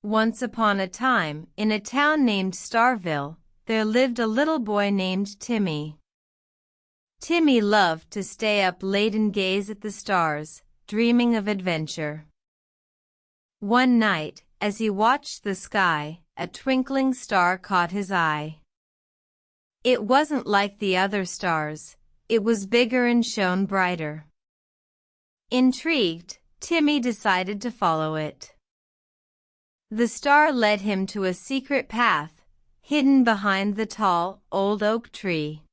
Once upon a time, in a town named Starville, there lived a little boy named Timmy. Timmy loved to stay up late and gaze at the stars, dreaming of adventure. One night, as he watched the sky, a twinkling star caught his eye. It wasn't like the other stars, it was bigger and shone brighter. Intrigued, Timmy decided to follow it. The star led him to a secret path, hidden behind the tall, old oak tree.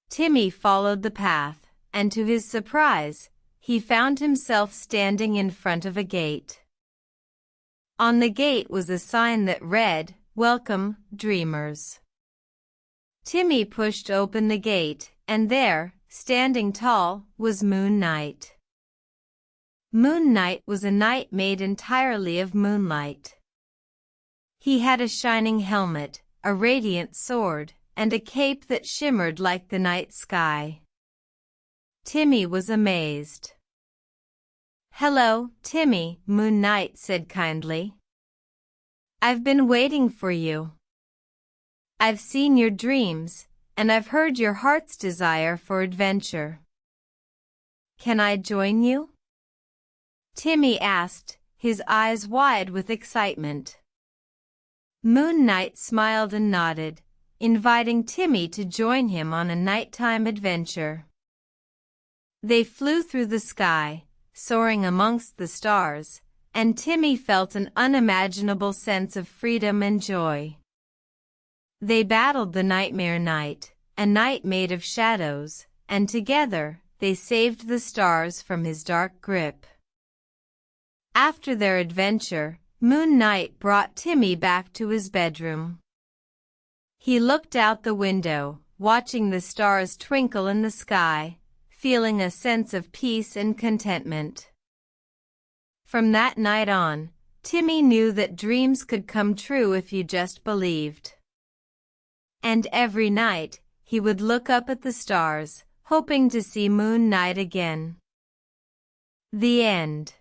Timmy followed the path, and to his surprise, he found himself standing in front of a gate. On the gate was a sign that read, "Welcome, dreamers." Timmy pushed open the gate, and there, standing tall, was Moonlight. Moonlight was a knight made entirely of moonlight. He had a shining helmet, a radiant sword, and a cape that shimmered like the night sky. Timmy was amazed. "Hello, Timmy," Moonlight said kindly. "I've been waiting for you. I've seen your dreams, and I've heard your heart's desire for adventure. Can I join you?" Timmy asked, his eyes wide with excitement. Moonlight smiled and nodded, inviting Timmy to join him on a nighttime adventure. They flew through the sky, soaring amongst the stars, and Timmy felt an unimaginable sense of freedom and joy. They battled the nightmare night, a night made of shadows, and together they saved the stars from his dark grip. After their adventure, Moonlight brought Timmy back to his bedroom. He looked out the window, watching the stars twinkle in the sky, feeling a sense of peace and contentment. From that night on, Timmy knew that dreams could come true if you just believed. And every night, he would look up at the stars, hoping to see Moonlight again. The end.